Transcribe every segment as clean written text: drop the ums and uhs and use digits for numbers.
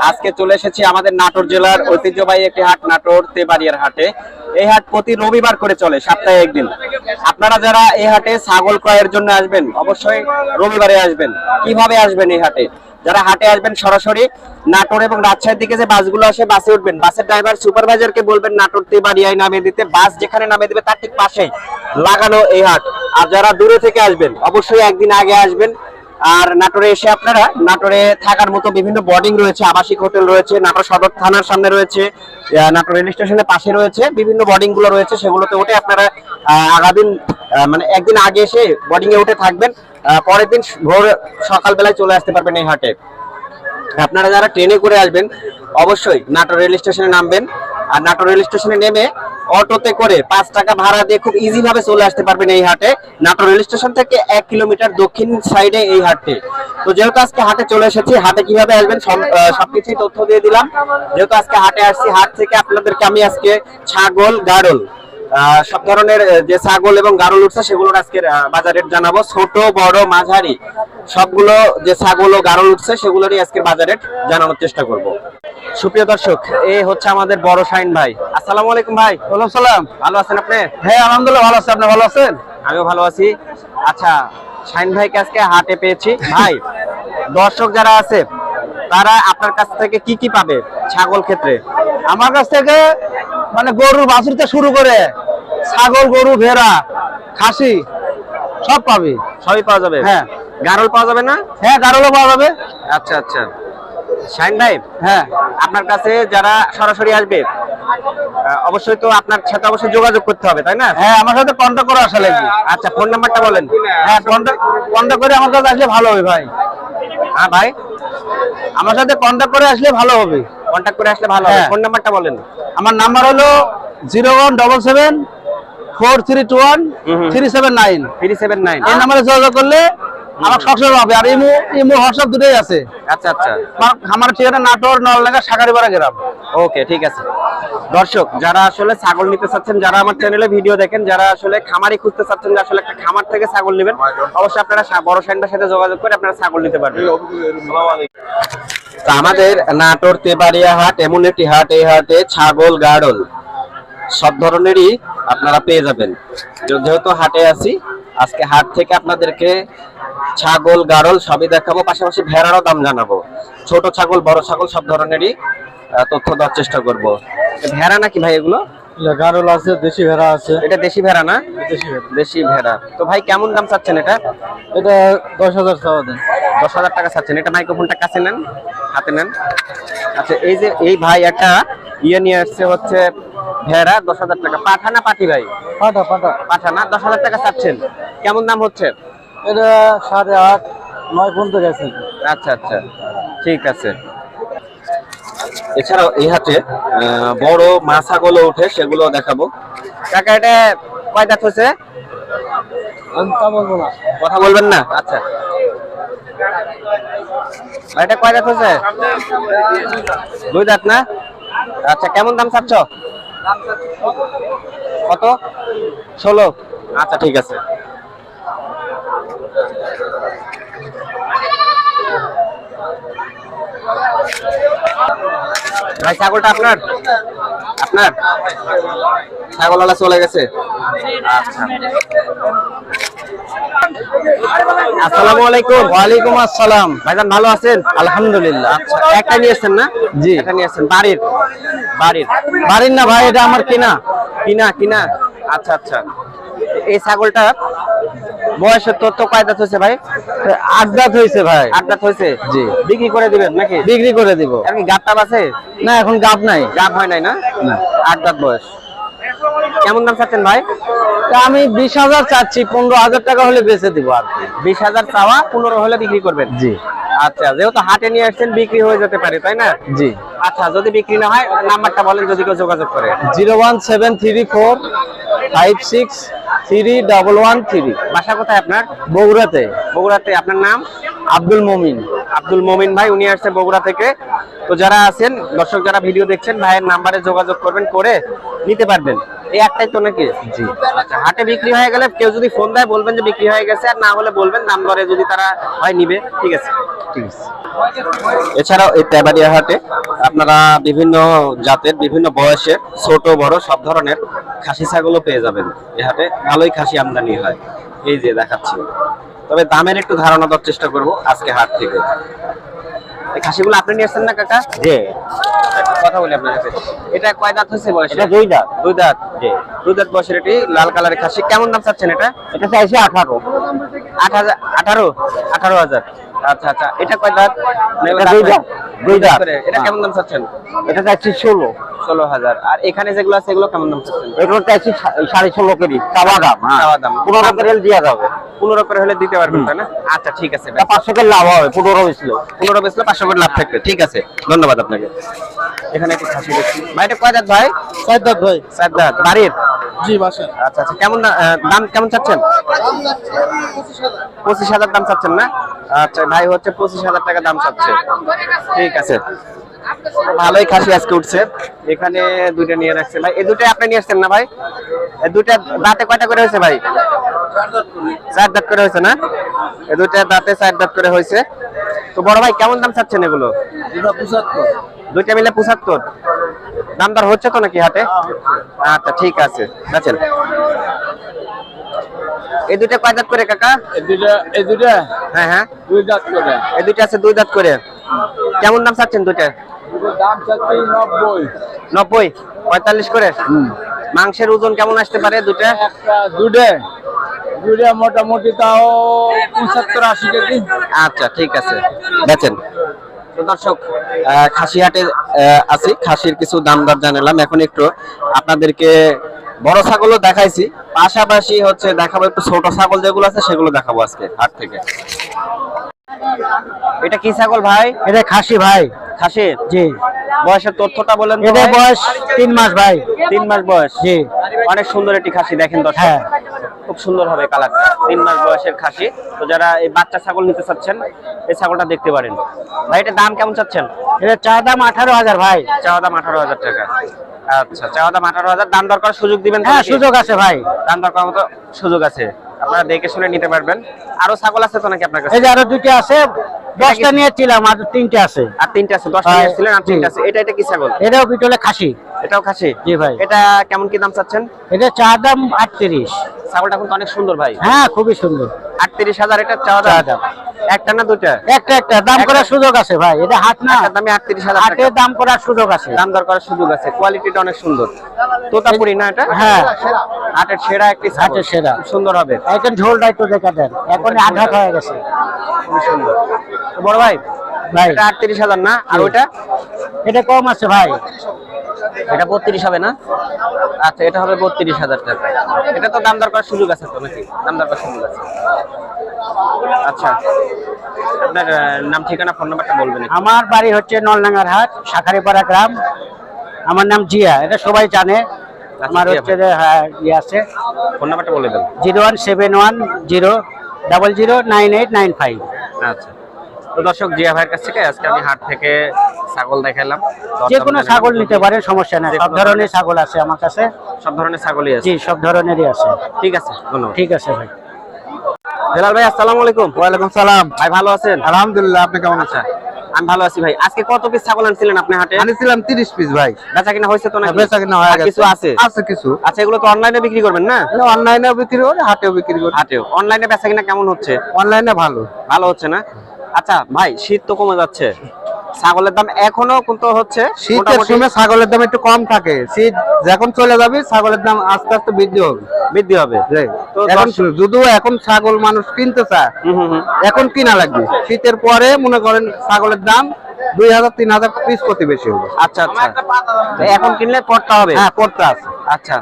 আজকে চলে এসেছি আমাদের নাটোর জেলার ঐতিহ্যবাহী একটি হাট, নাটোর তেবাড়িয়ার হাটে। এই হাট প্রতি রবিবার করে চলে, সপ্তাহে একদিন। আপনারা যারা এই হাটে ছাগল ক্রয়ের জন্য আসবেন, অবশ্যই রবিবারে আসবেন। কিভাবে আসবেন এই হাটে? যারা হাটে আসবেন সরাসরি নাটোর এবং রাজশাহীর দিকে যে বাসগুলো আসে, বাসে উঠবেন। বাসের ড্রাইভার সুপারভাইজারকে বলবেন নাটোর তেবাড়িয়ায় নামিয়ে দিতে। বাস যেখানে নামিয়ে দিবে তার ঠিক পাশেই লাগানো এই হাট। আর যারা দূরে থেকে আসবেন, অবশ্যই একদিন আগে আসবেন। আর নাটোরে এসে আপনারা, নাটোরে থাকার মতো বিভিন্ন বোর্ডিং রয়েছে, আবাসিক হোটেল রয়েছে, নাটোর সদর থানার সামনে রয়েছে, নাটোর রেল স্টেশনের পাশে রয়েছে, বিভিন্ন বোর্ডিং গুলো রয়েছে। সেগুলোতে উঠে আপনারা আগাদিন মানে একদিন আগে এসে বোর্ডিং এ উঠে থাকবেন। পরের দিন ভোর সকালবেলায় চলে আসতে পারবেন এই হাটে। আপনারা যারা ট্রেনে করে আসবেন, অবশ্যই নাটোর রেল স্টেশনে নামবেন। আর নাটোর রেল স্টেশনে নেমে অটোতে করে 5 টাকা ভাড়া দিয়ে খুব ইজি ভাবে চলে আসতে পারবেন এই হাটে। নাটোর রেল স্টেশন থেকে 1 কিলোমিটার দক্ষিণ সাইডে এই হাটটি। তো যেহেতু আজকে হাটে চলে এসেছি, হাটে কিভাবে আসবেন সবকিছুই তথ্য দিয়ে দিলাম। যেহেতু আজকে হাটে আসছি, হাট থেকে আপনাদেরকে আমি আজকে ছাগল, গাড়ল, সব ধরনের যে ছাগল এবং গাড়ল উঠছে সেগুলোর আজকে বাজার রেট জানাবো। ছোট বড় মাঝারি সবগুলো যে ছাগল ও গাড়ল উঠছে সেগুলোরই আজকে বাজার রেট জানানোর চেষ্টা করব। সুপ্রিয় দর্শক, এই হচ্ছে আমাদের বড় শাইন ভাই। আসসালামু আলাইকুম ভাই। ওয়ালাইকুম সালাম। ভালো আছেন আপনি? হ্যাঁ আলহামদুলিল্লাহ ভালো আছি, আপনি ভালো আছেন? আমিও ভালো আছি। আচ্ছা, শাইন ভাইকে আজকে হাটে পেয়েছি। ভাই, দর্শক যারা আছে তারা আপনার কাছ থেকে কি কি পাবে ছাগল ক্ষেত্রে? আমার কাছ থেকে মানে গরুর বাছুর থেকে শুরু করে ছাগল, গরু, ভেড়া, খাসি সব পাবে। সবই পাওয়া যাবে? হ্যাঁ। গাড়ল পাওয়া যাবে না? হ্যাঁ গাড়লও পাওয়া যাবে। আচ্ছা আচ্ছা। শাইন ভাই, হ্যাঁ আপনার কাছে যারা সরাসরি আসবে, অবশ্যই তো আপনার সাথে অবশ্যই যোগাযোগ করতে হবে, তাই না? হ্যাঁ আমার সাথে কন্ট্যাক্ট করে আসা লাগবে। আচ্ছা, ফোন নাম্বারটা বলেন। হ্যাঁ কন্ট্যাক্ট করে আমার কাছে আসলে ভালো হবে ভাই। হ্যাঁ ভাই, আমার সাথে কন্ট্যাক্ট করে আসলে ভালো হবে। কন্ট্যাক্ট করে আসলে ভালো হবে। হ্যাঁ। ফোন নাম্বারটা বলেন। আমার নাম্বার হলো 0177432 379। 379। এই নাম্বারে যোগাযোগ করলে আমার সবসময় হবে। আর ইমো হোয়াটসঅ্যাপ দুটোই আছে। আচ্ছা আচ্ছা। আমার ঠিকানা নাটোর নলডাঙ্গা সাগারিপাড়া গ্রাম। ওকে, ঠিক আছে। দর্শক যারা আসলে ছাগল নিতে চাচ্ছেন, যারা আমার চ্যানেলে ভিডিও দেখেন, যারা আসলে খামারি খুঁজতে চাচ্ছেন, যে আসলে একটা খামার থেকে ছাগল নেবেন, অবশ্যই আপনারা বড় শাইনটার সাথে যোগাযোগ করে আপনারা ছাগল নিতে পারবেন। তো আমাদের নাটোর তেবাড়িয়া হাট এমন একটি হাট, এই হাটে ছাগল, গাড়ল সব ধরনেরই আপনারা পেয়ে যাবেন। যেহেতু হাটে আছি, আজকে হাট থেকে আপনাদেরকে ছাগল, গাড়ল সবই দেখাবো, পাশাপাশি ভেড়ারও দাম জানাবো। ছোট ছাগল, বড় ছাগল সব ধরনেরই তথ্য দেওয়ার চেষ্টা করব। ভেড়া নাকি ভাই এগুলো? গাড়ল আছে, দেশি ভেড়া আছে। এটা দেশি ভেড়া না? দেশি ভেড়া। দেশি ভেড়া। তো ভাই কেমন দাম চাচ্ছেন এটা? এটা 10,000 চাওয়া দেন। 10,000 টাকা চাচ্ছেন। এটা মাইক্রোফোনটা কাছে নেন, হাতে নেন। আচ্ছা, এই যে এই ভাই একটা ইয়ে নিয়ে আসছে, হচ্ছে ভেড়া, 10,000 টাকা। পাঠা না পাঠি ভাই? পাটা পাঠা না? 10,000 টাকা চাচ্ছেন। কেমন দাম হচ্ছে? এটা 8.5 9 পর্যন্ত গেছে। আচ্ছা আচ্ছা, ঠিক আছে। এছাড়াও এই হাটে বড় মাছাগুলো উঠে, সেগুলো দেখাবো। কাকা, এটা কয় দাঁত হয়েছে? আমি তা বলবো না। কথা বলবেন না? আচ্ছা, এটা কয় দাঁত হয়েছে? 2 দাঁত না? আচ্ছা, কেমন দাম চাচ্ছ? কত? 16। আচ্ছা, ঠিক আছে। ভাই, ছাগলটা আপনার? আপনার ছাগলওয়ালা চলে গেছে। আচ্ছা, আসসালামু আলাইকুম। ওয়ালাইকুম আসসালাম। ভাইজান ভালো আছেন? আলহামদুলিল্লাহ। আচ্ছা, একটা নিয়েছেন না? জি। একটা নিয়েছেন। বাড়ির? বাড়ির বাড়ির না ভাই, এটা আমার কিনা। কিনা? আচ্ছা আচ্ছা। এই ছাগলটা বয়সের তথ্য কয় দাঁত হয়েছে ভাই? 8 দাঁত হয়েছে ভাই। 8 দাঁত হয়েছে। জি। বিক্রি করে দিবেন নাকি? বিক্রি করে দিব। আর কি গাবটাপ আছে? না এখন গাব নাই। গাব হয় নাই না? 8 দাঁত বয়স। কেমন দাম চাচ্ছেন ভাই? তা আমি 20,000 চাচ্ছি, 15,000 টাকা হলে বেচে দিব আর কি। 20,000 চাওয়া, 15 হলে বিক্রি করবেন? জি। আচ্ছা, যেহেতু হাটে নিয়ে আসছেন, বিক্রি হয়ে যেতে পারে, তাই না? জি। আচ্ছা, যদি বিক্রি না হয় নাম্বারটা বলেন, যদি কেউ যোগাযোগ করে। 01734563113। বাসা কোথায় আপনার? বগুড়াতে। বগুড়াতে। আপনার নাম? আব্দুল মমিন। আব্দুল মমিন ভাই, উনি আসছে বগুড়া থেকে। তো যারা আছেন, দর্শক যারা ভিডিও দেখছেন, ভাইয়ের নাম্বারে যোগাযোগ করবেন, করে নিতে পারবেন। এই একটাই তো নাকি? জি। আচ্ছা, হাটে বিক্রি হয়ে গেলে কেউ যদি ফোন দেয় বলবেন যে বিক্রি হয়ে গেছে, আর না হলে বলবেন দাম দরে যদি তারা হয় নিবে। ঠিক আছে, ঠিক আছে। এছাড়াও এই তেবাড়িয়া হাটে আপনারা বিভিন্ন জাতের বিভিন্ন বয়সের ছোট বড় সব ধরনের খাসি ছাগলও পেয়ে যাবেন। এই হাটে ভালোই খাসি আমদানি হয়, এই যে দেখাচ্ছি। তবে দামের একটু ধারণা দেওয়ার চেষ্টা করব আজকে হাট থেকে। এই খাসিগুলো আপনি নিয়ে আসছেন না কাকা? জি। কথা বলি আপনার সাথে। এটা কয় দাঁত হয়েছে বয়স? এটা 2 দাঁত। 2 দাঁত। জি। 2 দাঁত বয়সের এটি লাল কালারের খাসি। কেমন দাম চাচ্ছেন এটা? এটা চাইছে 18। 18,000। আচ্ছা আচ্ছা, এটা কয় দাঁত? এটা 2 দাঁত। 2 দাঁত। এটা কেমন দাম চাচ্ছেন? এটা চাইছে 16। 16,000। আর এখানে যেগুলো আছে এগুলো কেমন দাম চাচ্ছেন? এগুলো চাইছে 16.5 কেজি চাওয়া দাম। চাওয়া দাম। 15 করে দেওয়া যাবে। 15 করে হলে দিতে পারবেন তাই না? আচ্ছা ঠিক আছে ভাই। 500 করে লাভ হবে। 15 বেচলে 15 বেচলে 500 করে লাভ থাকবে। ঠিক আছে, ধন্যবাদ আপনাকে। এখানে একটি খাসি দেখছি ভাই। এটা কয় দাঁত ভাই? 4 দাঁত ভাই। 4 দাঁত। বাড়ির? জি বাসা। আচ্ছা আচ্ছা, কেমন দাম কেমন চাচ্ছেন? 25,000 দাম চাচ্ছেন না? আচ্ছা, ভাই হচ্ছে 25,000 টাকা দাম চাচ্ছে। ঠিক আছে, ভালোই খাসি আজকে উঠছে। এখানে দুইটা নিয়ে রাখছে ভাই। এই দুটো আপনি নিয়ে আসছেন না ভাই? এই দুইটা দাঁতে কয়টা করে হয়েছে ভাই? 4 দাঁত করে হয়েছে না? এই দুইটা দাঁতে 4 দাঁত করে হয়েছে। তো বড় ভাই কেমন দাম চাচ্ছেন এগুলো? দুইটা মিলে 75। দাম দর হচ্ছে তো নাকি হাটে? আচ্ছা ঠিক আছে, আচ্ছা। এই দুইটা কয় দাঁত করে কাকা? এই দুইটা হ্যাঁ হ্যাঁ, 2 দাঁত করে। এই দুইটা আছে 2 দাঁত করে। কেমন দাম চাচ্ছেন দুইটা? দাম চাচ্ছি 90। 90, 45 করে। মাংসের ওজন কেমন আসতে পারে দুইটা? একটা দুইটা মোটামুটি তাও 75-80 কেজি। আচ্ছা ঠিক আছে, বেচেন। তো দর্শক, খাসি হাটে আছি, খাসির কিছু দাম দর জানালাম। এখন একটু আপনাদেরকে বড় ছাগলও দেখাইছি, পাশাপাশি হচ্ছে দেখাবো একটু ছোট ছাগল যেগুলো আছে সেগুলো দেখাবো আজকে হাট থেকে। এটা কি ছাগল ভাই? এটা খাসি ভাই। খাসি? জি। বয়সের তথ্যটা বলেন তো এটা ভাই। বয়স 3 মাস ভাই। 3 মাস বয়স। জি। অনেক সুন্দর একটি খাসি, দেখেন দর্শক। হ্যাঁ। খুব সুন্দর হবে কালারটা। 3 মাস বয়সের খাসি। তো যারা এই বাচ্চা ছাগল নিতে চাচ্ছেন এই ছাগলটা দেখতে পারেন। ভাই এটা দাম কেমন চাচ্ছেন? এটা চা দাম 18,000 ভাই। চাওয়া দাম 18,000 টাকা। আচ্ছা, চাওয়া দাম 18,000। দাম দর করার সুযোগ দিবেন তো হ্যাঁ, নাকি? সুযোগ আছে ভাই। দাম দর করার মতো সুযোগ আছে, আপনারা দেখে শুনে নিতে পারবেন। আরো ছাগল আছে তো নাকি আপনার কাছে? এই যে আরো 2টা আছে। 10টা নিয়েছিলাম, আর 3টে আছে। আর 3টে আছে। 10টা নিয়ে আসছিলেন, আর 3টে আছে। এটা কি ছাগল? এটাও বিটলে খাসি। এটাও খাসি? জি ভাই। এটা কেমন কি দাম চাচ্ছেন? এটা চা দাম 38। ছাগলটা কিন্তু অনেক সুন্দর ভাই। হ্যাঁ, খুবই সুন্দর। 38,000 এটা চাওয়া দাম। একটা না দুইটা? একটা দাম করার সুযোগ আছে ভাই। এটা হাট না, একটা দামে 38,000 টাকা। হাটে দাম করার সুযোগ আছে। দাম দর করার সুযোগ আছে। কোয়ালিটিটা অনেক সুন্দর। তোতাপুরি না এটা? হ্যাঁ, হাটের সেরা একটি ছাগল। হাটের সেরা। খুব সুন্দর হবে। এখন ঝোলটা একটু দেখা দেন, এখন আঘাত হয়ে গেছে। খুব সুন্দর। তো বড় ভাই, ভাই এটা 38,000 না? আর ওইটা? এটা কম আছে ভাই। এটা 32 হবে না? আচ্ছা, এটা হবে 32,000 টাকা। এটা তো দাম দর করার সুযোগ আছে তো নাকি? দাম দর করার সুযোগ আছে। আচ্ছা, আপনার নাম, ঠিকানা, ফোন নাম্বারটা বলবেন একটু। আমার বাড়ি হচ্ছে নলডাঙ্গার হাট, শাখারিপাড়া গ্রাম। আমার নাম জিয়া, এটা সবাই জানে। আমার জিয়া হচ্ছে যে হ্যাঁ ইয়ে আছে, ফোন নাম্বারটা বলে দেন। 01710009895। আচ্ছা, তো দর্শক, জিয়া ভাইয়ের কাছ থেকে আজকে আমি হাট থেকে ছাগল দেখালাম। যে কোনো ছাগল নিতে পারেন, সমস্যা নাই। সব ধরনের ছাগল আছে আমার কাছে। সব ধরনের ছাগলই আছে? জি, সব ধরনেরই আছে। ঠিক আছে, ধন্যবাদ। ঠিক আছে ভাই। হেলাল ভাই, আসসালামু আলাইকুম। ওয়ালাইকুম সালাম। ভাই ভালো আছেন? আলহামদুলিল্লাহ, আপনি কেমন আছেন? আমি ভালো আছি ভাই। আজকে কত পিস ছাগল আনছিলেন আপনি হাটে? আনিছিলাম 30 পিস ভাই। বেচা কিনা হয়েছে তো নাকি? বেচা কিনা হয়ে আর গেছে। কিছু আছে? আছে কিছু। আচ্ছা, এগুলো তো অনলাইনে বিক্রি করবেন না? অনলাইনেও বিক্রি করি, হাটেও বিক্রি করি। হাটেও। অনলাইনে বেচা কিনা কেমন হচ্ছে? অনলাইনে ভালো। ভালো হচ্ছে না? আচ্ছা ভাই, শীত তো কমে যাচ্ছে, ছাগলের দাম এখনো কিন্তু হচ্ছে শীতের মোটামুটি সময় ছাগলের দাম একটু কম থাকে। শীত যখন চলে যাবে ছাগলের দাম আস্তে আস্তে বৃদ্ধি হবে। বৃদ্ধি হবে। তো এখন যদিও এখন ছাগল মানুষ কিনতে চায়, এখন কিনা লাগবে। শীতের পরে মনে করেন ছাগলের দাম 2000-3000 পিস প্রতি বেশি হবে। আচ্ছা আচ্ছা, এখন কিনলে পড়তে হবে? হ্যাঁ, পড়তে আছে। আচ্ছা,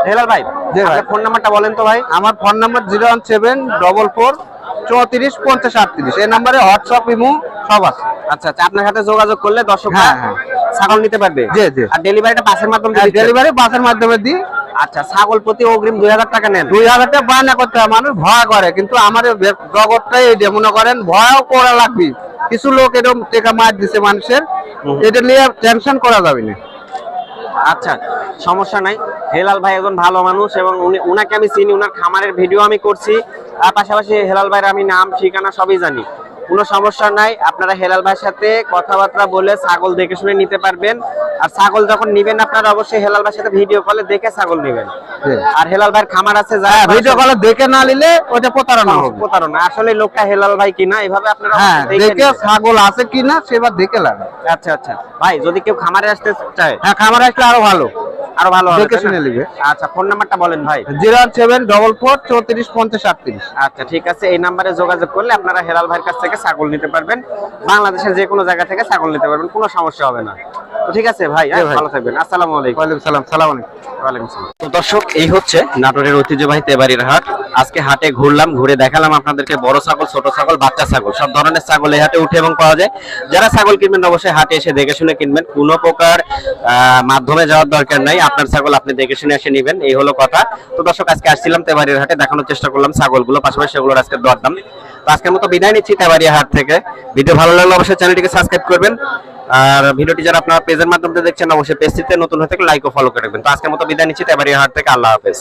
হেলাল ভাই, আপনার ফোন নাম্বারটা বলেন তো ভাই। আমার ফোন নাম্বার 01744345038। এই নাম্বারে হোয়াটসঅ্যাপ, ইমো সব আছে। আচ্ছা আচ্ছা, আপনার সাথে যোগাযোগ করলে দর্শক হ্যাঁ, হ্যাঁ। ছাগল নিতে পারবে? জি জি। আর ডেলিভারিটা বাসের মাধ্যমে দিচ্ছেন? ডেলিভারি বাসের মাধ্যমে দিই। আচ্ছা, ছাগল প্রতি অগ্রিম 2000 টাকা নেন? 2000 টাকা বায়না করতে হয়, মানুষ ভয় করে। কিন্তু আমার জগৎটাই এই যে মনে করেন ভয়ও করা লাগবে। কিছু লোক এরকম টাকা মার দিছে মানুষের, এটা নিয়ে টেনশন করা যাবে না। আচ্ছা, সমস্যা নাই। হেলাল ভাই একজন ভালো মানুষ এবং উনাকে আমি চিনি, উনার খামারের ভিডিও আমি করছি, আর পাশাপাশি হেলাল ভাইয়ের আমি নাম ঠিকানা সবই জানি। কোনো সমস্যা নাই, আপনারা হেলাল ভাইয়ের সাথে কথাবার্তা বলে ছাগল দেখে শুনে নিতে পারবেন। আর ছাগল যখন নিবেন আপনারা অবশ্যই হেলাল ভাইয়ের সাথে ভিডিও কলে দেখে ছাগল নেবেন। আর হেলাল ভাইয়ের খামার আছে, যারা ভিডিও কলে দেখে না নিলে ওটা প্রতারণা হবে। প্রতারণা, আসলে লোকটা হেলাল ভাই কিনা এভাবে আপনারা হ্যাঁ, দেখে দেখে নেবেন। ছাগল আছে কিনা সেবার দেখে লাগে। আচ্ছা আচ্ছা ভাই, যদি কেউ খামারে আসতে চায় হ্যাঁ, খামার আসলে আরো ভালো, আরো ভালো হবে, দেখে তাই না? শুনে নিবে। আচ্ছা, ফোন নাম্বারটা বলেন ভাই। 07444345038। আচ্ছা ঠিক আছে, এই নাম্বারে যোগাযোগ করলে আপনারা হেলাল ভাইয়ের কাছ থেকে ছাগল নিতে পারবেন। বাংলাদেশের যে কোনো জায়গা থেকে ছাগল নিতে পারবেন, কোনো সমস্যা হবে না। তো ঠিক আছে ভাই, ভাই। ভালো থাকবেন। আসসালামু আলাইকুম। ওয়ালাইকুম সালাম। সালাম আলাইকুম। ওয়ালাইকুম আসসালাম। তো দর্শক, এই হচ্ছে নাটোরের ঐতিহ্যবাহী তেবাড়ির হাট। আজকে হাটে ঘুরলাম, ঘুরে দেখালাম আপনাদেরকে বড় ছাগল, ছোট ছাগল, বাচ্চা ছাগল, সব ধরনের ছাগল এই হাটে উঠে এবং পাওয়া যায়। যারা ছাগল কিনবেন অবশ্যই হাটে এসে দেখে শুনে কিনবেন, কোনো প্রকার মাধ্যমে যাওয়ার দরকার নাই। আপনার ছাগল আপনি দেখে শুনে এসে নেবেন, এই হলো কথা। তো দর্শক, আজকে আসছিলাম তেবাড়ির হাটে, দেখানোর চেষ্টা করলাম ছাগলগুলো, পাশাপাশি সেগুলোর আজকে দরদাম। তো আজকের মতো বিদায় নিচ্ছি তেবাড়িয়া হাট থেকে। ভিডিও ভালো লাগলে অবশ্যই চ্যানেলটিকে সাবস্ক্রাইব করবেন, আর ভিডিওটি যারা আপনারা পেজের মাধ্যমে দেখছেন অবশ্যই পেজটিতে নতুন হয়ে থাকলে লাইক ও ফলো করে রাখবেন। তো আজকের মতো বিদায় নিচ্ছি তেবাড়িয়া হাট থেকে। আল্লাহ হাফেজ।